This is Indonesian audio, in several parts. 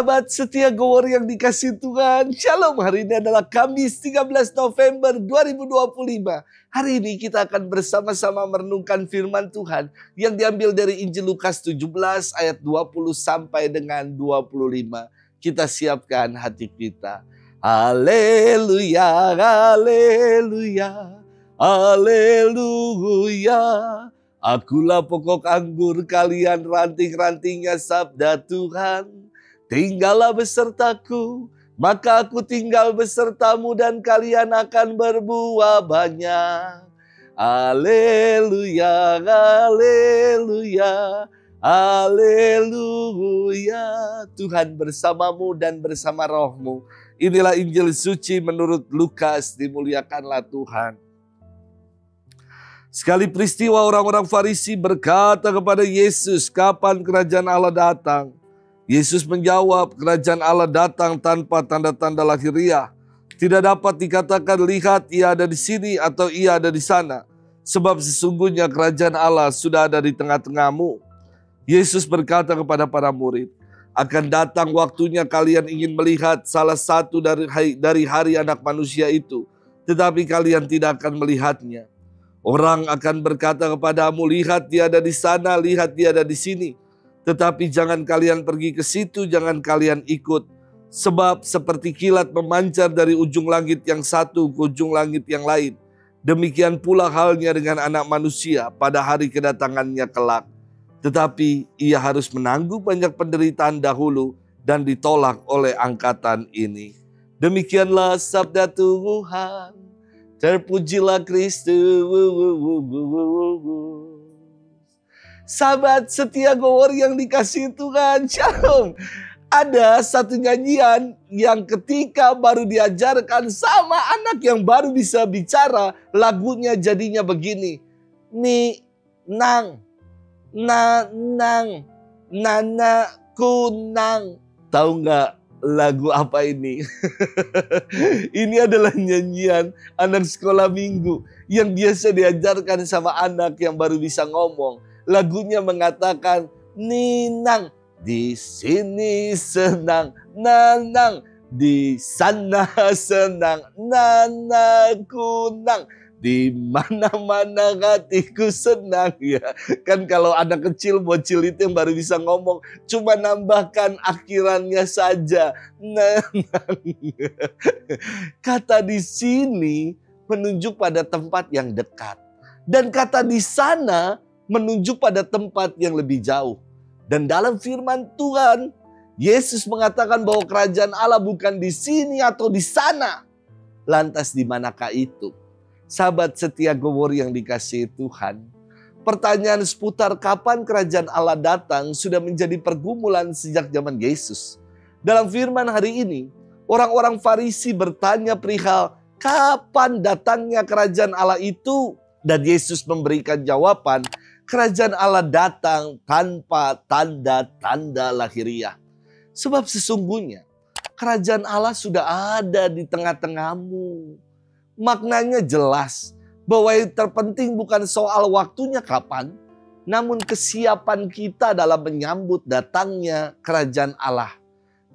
Sahabat setia Gowor yang dikasihi Tuhan, Shalom. Hari ini adalah Kamis 13 November 2025. Hari ini kita akan bersama-sama merenungkan firman Tuhan yang diambil dari Injil Lukas 17 ayat 20 sampai dengan 25. Kita siapkan hati kita. Haleluya, haleluya, haleluya. Akulah pokok anggur, kalian ranting-rantingnya, sabda Tuhan. Tinggallah besertaku, maka aku tinggal besertamu dan kalian akan berbuah banyak. Haleluya, haleluya, haleluya. Tuhan bersamamu dan bersama rohmu. Inilah Injil suci menurut Lukas, dimuliakanlah Tuhan. Sekali peristiwa orang-orang Farisi berkata kepada Yesus, kapan kerajaan Allah datang? Yesus menjawab, kerajaan Allah datang tanpa tanda-tanda lahiriah. Tidak dapat dikatakan, lihat ia ada di sini atau ia ada di sana. Sebab sesungguhnya kerajaan Allah sudah ada di tengah-tengahmu. Yesus berkata kepada para murid, akan datang waktunya kalian ingin melihat salah satu dari hari anak manusia itu. Tetapi kalian tidak akan melihatnya. Orang akan berkata kepadamu, lihat dia ada di sana, lihat dia ada di sini. Tetapi jangan kalian pergi ke situ, jangan kalian ikut. Sebab seperti kilat memancar dari ujung langit yang satu ke ujung langit yang lain. Demikian pula halnya dengan anak manusia pada hari kedatangannya kelak. Tetapi ia harus menanggung banyak penderitaan dahulu dan ditolak oleh angkatan ini. Demikianlah sabda Tuhan. Terpujilah Kristus. Sahabat setia Gowor yang dikasihi Tuhan, Shalom. Ada satu nyanyian yang ketika baru diajarkan sama anak yang baru bisa bicara, lagunya jadinya begini. Ni, nang, na, nang, nana, kunang. Tahu nggak lagu apa ini? Ini adalah nyanyian anak sekolah minggu yang biasa diajarkan sama anak yang baru bisa ngomong. Lagunya mengatakan, ninang, di sini senang, nanang, di sana senang, nana kunang, di mana-mana hatiku senang. Ya, kan kalau anak kecil, bocil itu yang baru bisa ngomong, cuma nambahkan akhirannya saja, nanang. Kata di sini menunjuk pada tempat yang dekat, dan kata di sana menunjuk pada tempat yang lebih jauh. Dan dalam firman Tuhan, Yesus mengatakan bahwa kerajaan Allah bukan di sini atau di sana. Lantas di manakah itu? Sahabat setia Gowor yang dikasihi Tuhan, pertanyaan seputar kapan kerajaan Allah datang sudah menjadi pergumulan sejak zaman Yesus. Dalam firman hari ini, orang-orang Farisi bertanya perihal kapan datangnya kerajaan Allah itu. Dan Yesus memberikan jawaban, kerajaan Allah datang tanpa tanda-tanda lahiriah. Sebab sesungguhnya kerajaan Allah sudah ada di tengah-tengahmu. Maknanya jelas bahwa yang terpenting bukan soal waktunya kapan, namun kesiapan kita dalam menyambut datangnya kerajaan Allah.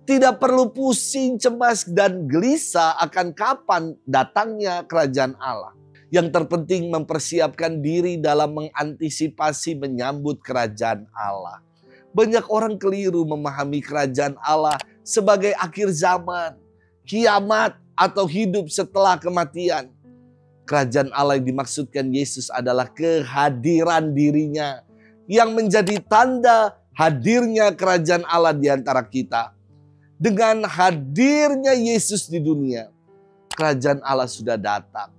Tidak perlu pusing, cemas, dan gelisah akan kapan datangnya kerajaan Allah. Yang terpenting mempersiapkan diri dalam mengantisipasi menyambut kerajaan Allah. Banyak orang keliru memahami kerajaan Allah sebagai akhir zaman, kiamat, atau hidup setelah kematian. Kerajaan Allah yang dimaksudkan Yesus adalah kehadiran dirinya yang menjadi tanda hadirnya kerajaan Allah di antara kita. Dengan hadirnya Yesus di dunia, kerajaan Allah sudah datang.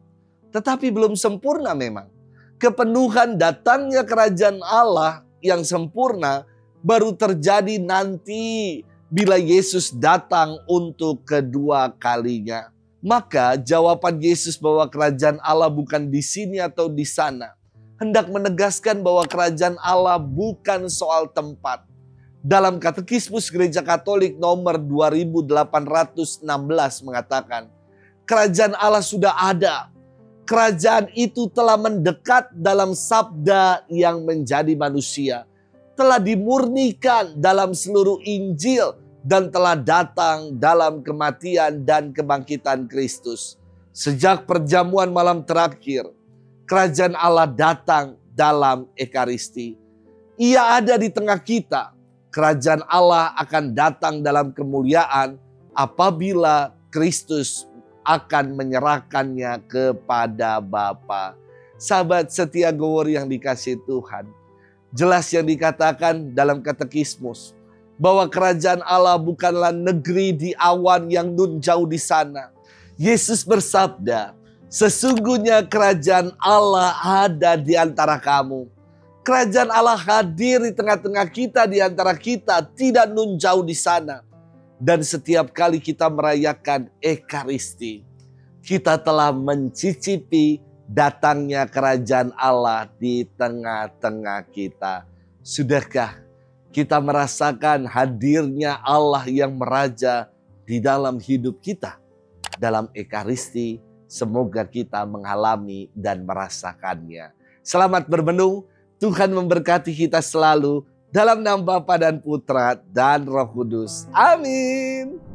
Tetapi belum sempurna memang. Kepenuhan datangnya kerajaan Allah yang sempurna baru terjadi nanti bila Yesus datang untuk kedua kalinya. Maka jawaban Yesus bahwa kerajaan Allah bukan di sini atau di sana hendak menegaskan bahwa kerajaan Allah bukan soal tempat. Dalam Katekismus Gereja Katolik nomor 2816 mengatakan, kerajaan Allah sudah ada. Kerajaan itu telah mendekat dalam sabda yang menjadi manusia. Telah dimurnikan dalam seluruh Injil dan telah datang dalam kematian dan kebangkitan Kristus. Sejak perjamuan malam terakhir, kerajaan Allah datang dalam Ekaristi. Ia ada di tengah kita. Kerajaan Allah akan datang dalam kemuliaan apabila Kristus akan menyerahkannya kepada Bapa. Sahabat setia Gowor yang dikasihi Tuhan, jelas yang dikatakan dalam katekismus bahwa kerajaan Allah bukanlah negeri di awan yang nun jauh di sana. Yesus bersabda, sesungguhnya kerajaan Allah ada di antara kamu. Kerajaan Allah hadir di tengah-tengah kita, di antara kita, tidak nun jauh di sana. Dan setiap kali kita merayakan Ekaristi, kita telah mencicipi datangnya kerajaan Allah di tengah-tengah kita. Sudahkah kita merasakan hadirnya Allah yang meraja di dalam hidup kita? Dalam Ekaristi, semoga kita mengalami dan merasakannya. Selamat bermenung, Tuhan memberkati kita selalu. Dalam nama Bapa dan Putra dan Roh Kudus. Amin.